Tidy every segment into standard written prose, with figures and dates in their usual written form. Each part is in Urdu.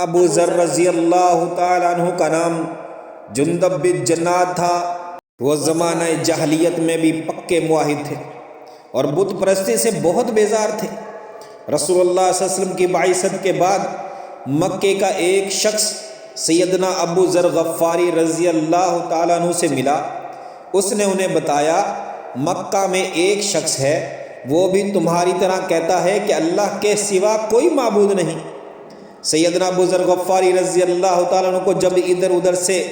ابو ذر رضی اللہ تعالیٰ عنہ کا نام جندب بن جناد تھا۔ وہ زمانہ جاہلیت میں بھی پکے موحد تھے اور بت پرستی سے بہت بیزار تھے۔ رسول اللہ صلی اللہ علیہ وسلم کی بعثت کے بعد مکے کا ایک شخص سیدنا ابو ذر غفاری رضی اللہ تعالیٰ عنہ سے ملا۔ اس نے انہیں بتایا مکہ میں ایک شخص ہے، وہ بھی تمہاری طرح کہتا ہے کہ اللہ کے سوا کوئی معبود نہیں۔ سیدنا ابو ذر غفاری رضی اللہ تعالیٰ عنہ کو جب ادھر ادھر سے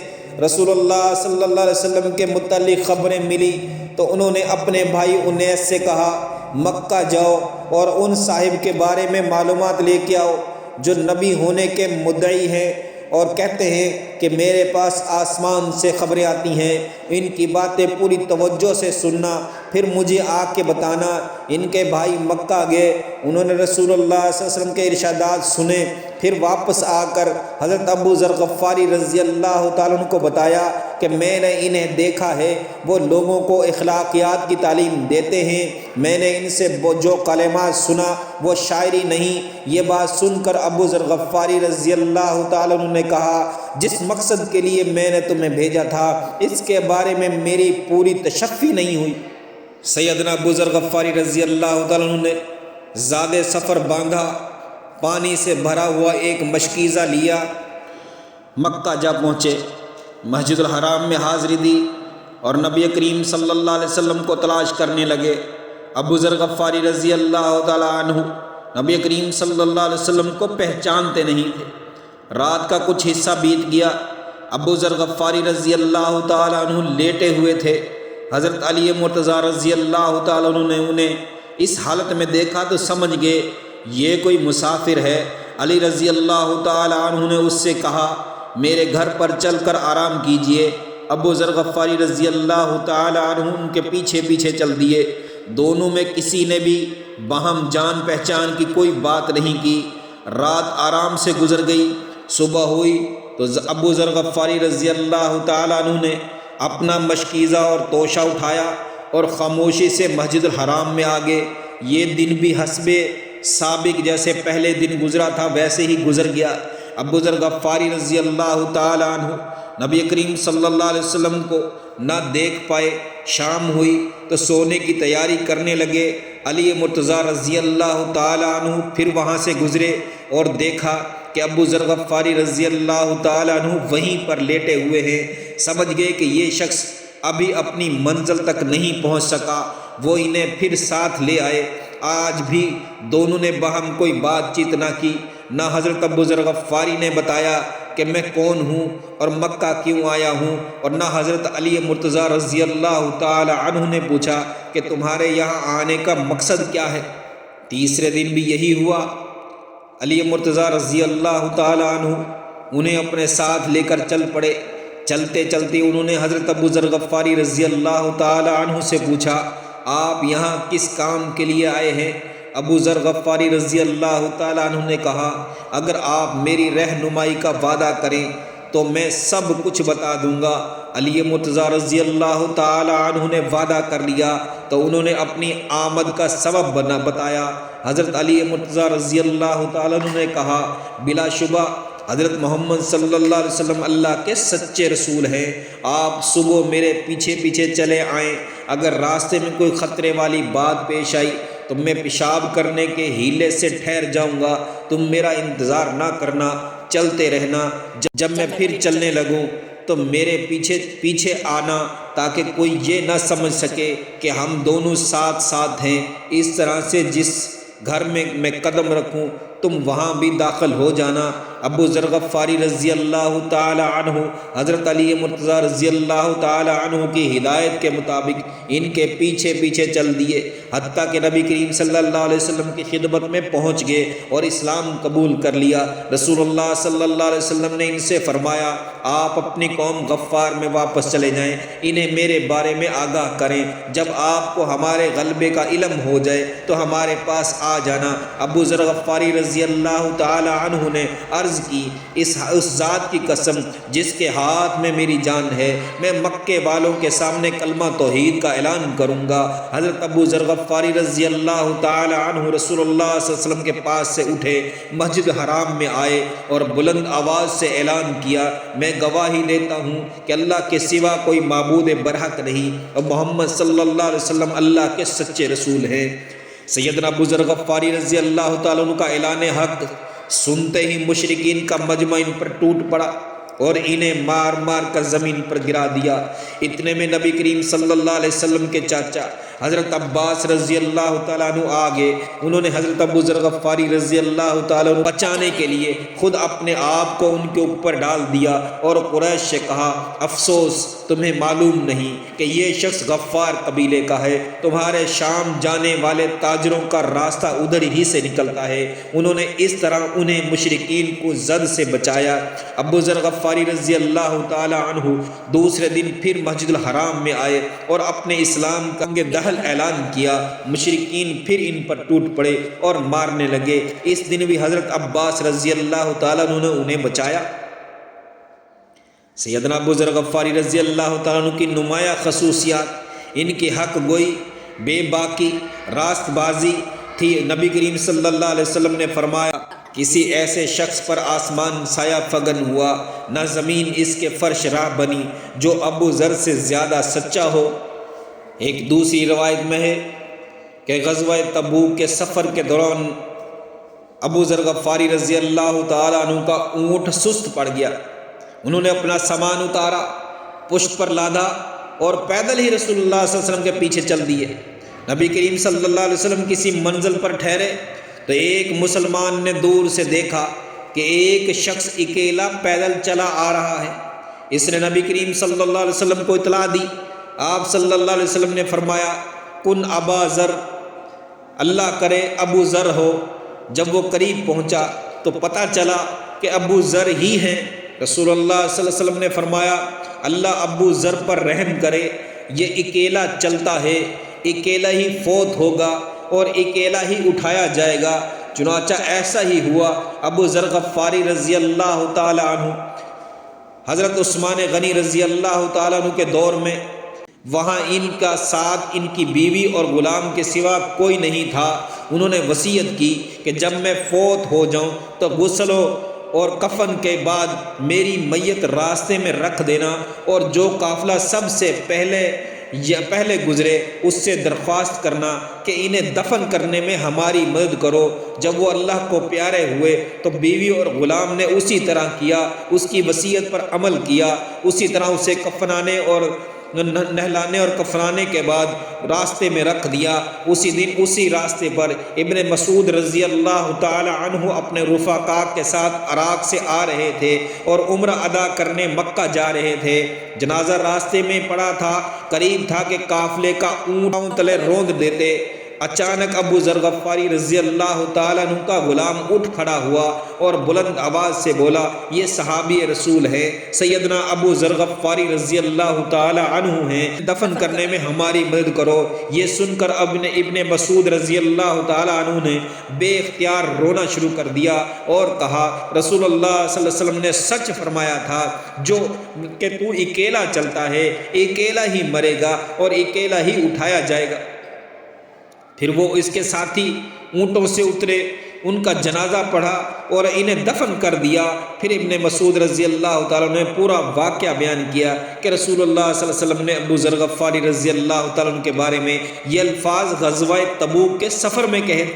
رسول اللہ صلی اللہ علیہ وسلم کے متعلق خبریں ملی تو انہوں نے اپنے بھائی انیس سے کہا مکہ جاؤ اور ان صاحب کے بارے میں معلومات لے کے آؤ جو نبی ہونے کے مدعی ہیں اور کہتے ہیں کہ میرے پاس آسمان سے خبریں آتی ہیں، ان کی باتیں پوری توجہ سے سننا، پھر مجھے آ کے بتانا۔ ان کے بھائی مکہ گئے، انہوں نے رسول اللہ صلی اللہ علیہ وسلم کے ارشادات سنے، پھر واپس آ کر حضرت ابو ذر غفاری رضی اللہ تعالیٰ عنہ کو بتایا کہ میں نے انہیں دیکھا ہے، وہ لوگوں کو اخلاقیات کی تعلیم دیتے ہیں، میں نے ان سے جو کلمات سنا وہ شاعری نہیں۔ یہ بات سن کر ابو ذر غفاری رضی اللہ تعالیٰ عنہ نے کہا جس مقصد کے لیے میں نے تمہیں بھیجا تھا اس کے بارے میں میری پوری تشفی نہیں ہوئی۔ سیدنا ابو ذر غفاری رضی اللہ تعالیٰ عنہ نے زاد سفر باندھا، پانی سے بھرا ہوا ایک مشکیزہ لیا، مکہ جا پہنچے، مسجد الحرام میں حاضری دی اور نبی کریم صلی اللہ علیہ وسلم کو تلاش کرنے لگے۔ ابو ذر غفاری رضی اللہ تعالیٰ عنہ نبی کریم صلی اللہ علیہ وسلم کو پہچانتے نہیں تھے۔ رات کا کچھ حصہ بیت گیا، ابو ذر غفاری رضی اللہ تعالیٰ عنہ لیٹے ہوئے تھے۔ حضرت علی مرتضیٰ رضی اللہ تعالیٰ عنہ نے انہیں اس حالت میں دیکھا تو سمجھ گئے یہ کوئی مسافر ہے۔ علی رضی اللہ تعالیٰ عنہ نے اس سے کہا میرے گھر پر چل کر آرام کیجئے۔ ابو ذر غفاری رضی اللہ تعالیٰ عنہ ان کے پیچھے پیچھے چل دیے۔ دونوں میں کسی نے بھی باہم جان پہچان کی کوئی بات نہیں کی۔ رات آرام سے گزر گئی، صبح ہوئی تو ابو ذر غفاری رضی اللہ تعالیٰ عنہ نے اپنا مشکیزہ اور توشہ اٹھایا اور خاموشی سے مسجد الحرام میں آگے۔ یہ دن بھی حسب سابق جیسے پہلے دن گزرا تھا ویسے ہی گزر گیا۔ ابو ذر غفاری رضی اللہ تعالیٰ عنہ نبی کریم صلی اللہ علیہ وسلم کو نہ دیکھ پائے۔ شام ہوئی تو سونے کی تیاری کرنے لگے۔ علی مرتضیٰ رضی اللہ تعالیٰ عنہ پھر وہاں سے گزرے اور دیکھا کہ ابو ذر غفاری رضی اللہ تعالیٰ عنہ وہیں پر لیٹے ہوئے ہیں۔ سمجھ گئے کہ یہ شخص ابھی اپنی منزل تک نہیں پہنچ سکا، وہ انہیں پھر ساتھ لے آئے۔ آج بھی دونوں نے باہم کوئی بات چیت نہ کی، نہ حضرت ابو ذر غفاری نے بتایا کہ میں کون ہوں اور مکہ کیوں آیا ہوں، اور نہ حضرت علی مرتضیٰ رضی اللہ تعالی عنہ نے پوچھا کہ تمہارے یہاں آنے کا مقصد کیا ہے۔ تیسرے دن بھی یہی ہوا۔ علی مرتضیٰ رضی اللہ تعالی عنہ انہیں اپنے ساتھ لے کر چل پڑے۔ چلتے چلتے انہوں نے حضرت ابو ذر غفاری رضی اللہ تعالی عنہ سے پوچھا آپ یہاں کس کام کے لیے آئے ہیں؟ ابو ذر غفاری رضی اللہ تعالیٰ عنہ نے کہا اگر آپ میری رہنمائی کا وعدہ کریں تو میں سب کچھ بتا دوں گا۔ علی مرتضیٰ رضی اللہ تعالیٰ عنہ نے وعدہ کر لیا تو انہوں نے اپنی آمد کا سبب بتایا۔ حضرت علی مرتضیٰ رضی اللہ تعالیٰ عنہ نے کہا بلا شبہ حضرت محمد صلی اللہ علیہ وسلم اللہ کے سچے رسول ہیں، آپ صبح میرے پیچھے پیچھے چلے آئیں۔ اگر راستے میں کوئی خطرے والی بات پیش آئی تو میں پیشاب کرنے کے ہیلے سے ٹھہر جاؤں گا، تم میرا انتظار نہ کرنا، چلتے رہنا۔ جب میں پھر چلنے لگوں تو میرے پیچھے پیچھے آنا تاکہ کوئی یہ نہ سمجھ سکے کہ ہم دونوں ساتھ ساتھ ہیں۔ اس طرح سے جس گھر میں قدم رکھوں تم وہاں بھی داخل ہو جانا۔ ابو ذر غفاری رضی اللہ تعالی عنہ حضرت علی مرتضیٰ رضی اللہ تعالی عنہ کی ہدایت کے مطابق ان کے پیچھے پیچھے چل دیے، حتیٰ کہ نبی کریم صلی اللہ علیہ وسلم کی خدمت میں پہنچ گئے اور اسلام قبول کر لیا۔ رسول اللہ صلی اللہ علیہ وسلم نے ان سے فرمایا آپ اپنی قوم غفار میں واپس چلے جائیں، انہیں میرے بارے میں آگاہ کریں، جب آپ کو ہمارے غلبے کا علم ہو جائے تو ہمارے پاس آ جانا۔ ابو ذر غفاری رضی اللہ تعالی عنہ نے عرض عرض کی اس ذات کی قسم جس کے ہاتھ میں میری جان ہے، میں مکے والوں کے سامنے کلمہ توحید کا اعلان کروں گا۔ حضرت ابو ذر غفاری رضی اللہ تعالی عنہ رسول اللہ صلی اللہ علیہ وسلم کے پاس سے اٹھے، مسجد حرام میں آئے اور بلند آواز سے اعلان کیا، میں گواہی دیتا ہوں کہ اللہ کے سوا کوئی معبود برحق نہیں اور محمد صلی اللہ علیہ وسلم اللہ کے سچے رسول ہیں۔ سیدنا ابو ذر غفاری رضی اللہ تعالیٰ عنہ کا اعلان حق سنتے ہی مشرکین کا مجمع ان پر ٹوٹ پڑا اور انہیں مار مار کر زمین پر گرا دیا۔ اتنے میں نبی کریم صلی اللہ علیہ وسلم کے چاچا حضرت عباس رضی اللہ تعالیٰ عنہ آگے، انہوں نے حضرت ابو ذر غفاری رضی اللہ تعالیٰ عنہ بچانے کے لیے خود اپنے آپ کو ان کے اوپر ڈال دیا اور قریش سے کہا، افسوس تمہیں معلوم نہیں کہ یہ شخص غفار قبیلے کا ہے، تمہارے شام جانے والے تاجروں کا راستہ ادھر ہی سے نکلتا ہے۔ انہوں نے اس طرح انہیں مشرکین کو زد سے بچایا۔ ابو ذر غفاری رضی اللہ تعالی عنہ دوسرے دن پھر مسجد الحرام میں آئے اور اپنے اسلام کا دہل اعلان کیا۔ مشرکین پھر ان پر ٹوٹ پڑے اور مارنے لگے۔ اس دن بھی حضرت عباس رضی اللہ تعالیٰ عنہ نے انہیں بچایا۔ سیدنا ابو ذر غفاری رضی اللہ تعالیٰ عنہ کی نمایاں خصوصیات ان کی حق گوئی، بے باکی، راست بازی تھی۔ نبی کریم صلی اللہ علیہ وسلم نے فرمایا، کسی ایسے شخص پر آسمان سایہ فگن ہوا، نہ زمین اس کے فرش راہ بنی، جو ابو ذر سے زیادہ سچا ہو۔ ایک دوسری روایت میں ہے کہ غزوہ تبوک کے سفر کے دوران ابو ذر غفاری رضی اللہ تعالیٰ عنہ کا اونٹ سست پڑ گیا۔ انہوں نے اپنا سامان اتارا، پشت پر لادا اور پیدل ہی رسول اللہ صلی اللہ علیہ وسلم کے پیچھے چل دیے۔ نبی کریم صلی اللہ علیہ وسلم کسی منزل پر ٹھہرے تو ایک مسلمان نے دور سے دیکھا کہ ایک شخص اکیلا پیدل چلا آ رہا ہے۔ اس نے نبی کریم صلی اللہ علیہ وسلم کو اطلاع دی۔ آپ صلی اللہ علیہ وسلم نے فرمایا، کن ابا ذر، اللہ کرے ابو ذر ہو۔ جب وہ قریب پہنچا تو پتہ چلا کہ ابو ذر ہی ہیں۔ رسول اللہ صلی اللہ علیہ وسلم نے فرمایا، اللہ ابو ذر پر رحم کرے، یہ اکیلا چلتا ہے، اکیلا ہی فوت ہوگا اور اکیلا ہی اٹھایا جائے گا۔ چنانچہ ایسا ہی ہوا۔ ابو ذر غفاری رضی اللہ تعالی عنہ حضرت عثمان غنی رضی اللہ تعالیٰ عنہ کے دور میں وہاں ان کا ساتھ ان کی بیوی اور غلام کے سوا کوئی نہیں تھا۔ انہوں نے وصیت کی کہ جب میں فوت ہو جاؤں تو غسل اور کفن کے بعد میری میت راستے میں رکھ دینا، اور جو قافلہ سب سے پہلے گزرے اس سے درخواست کرنا کہ انہیں دفن کرنے میں ہماری مدد کرو۔ جب وہ اللہ کو پیارے ہوئے تو بیوی اور غلام نے اسی طرح کیا، اس کی وصیت پر عمل کیا۔ اسی طرح اسے کفنانے اور نہلانے اور کفنانے کے بعد راستے میں رکھ دیا۔ اسی دن اسی راستے پر ابن مسعود رضی اللہ تعالی عنہ اپنے رفقاء کے ساتھ عراق سے آ رہے تھے اور عمرہ ادا کرنے مکہ جا رہے تھے۔ جنازہ راستے میں پڑا تھا، قریب تھا کہ قافلے کا اونٹ تلے روند دیتے۔ اچانک ابو ذر غفاری رضی اللہ تعالیٰ عنہ کا غلام اٹھ کھڑا ہوا اور بلند آواز سے بولا، یہ صحابی رسول ہے، سیدنا ابو ذر غفاری رضی اللہ تعالیٰ عنہ ہیں، دفن کرنے میں ہماری مدد کرو۔ یہ سن کر ابن مسعود رضی اللہ تعالیٰ عنہ نے بے اختیار رونا شروع کر دیا اور کہا، رسول اللہ صلی اللہ علیہ وسلم نے سچ فرمایا تھا جو کہ تو اکیلا چلتا ہے، اکیلا ہی مرے گا اور اکیلا ہی اٹھایا جائے گا۔ پھر وہ اس کے ساتھی اونٹوں سے اترے، ان کا جنازہ پڑھا اور انہیں دفن کر دیا۔ پھر ابن مسعود رضی اللہ تعالیٰ نے پورا واقعہ بیان کیا کہ رسول اللہ صلی اللہ علیہ وسلم نے ابو ذر غفاری رضی اللہ تعالیٰ کے بارے میں یہ الفاظ غزوہ تبوک کے سفر میں کہے۔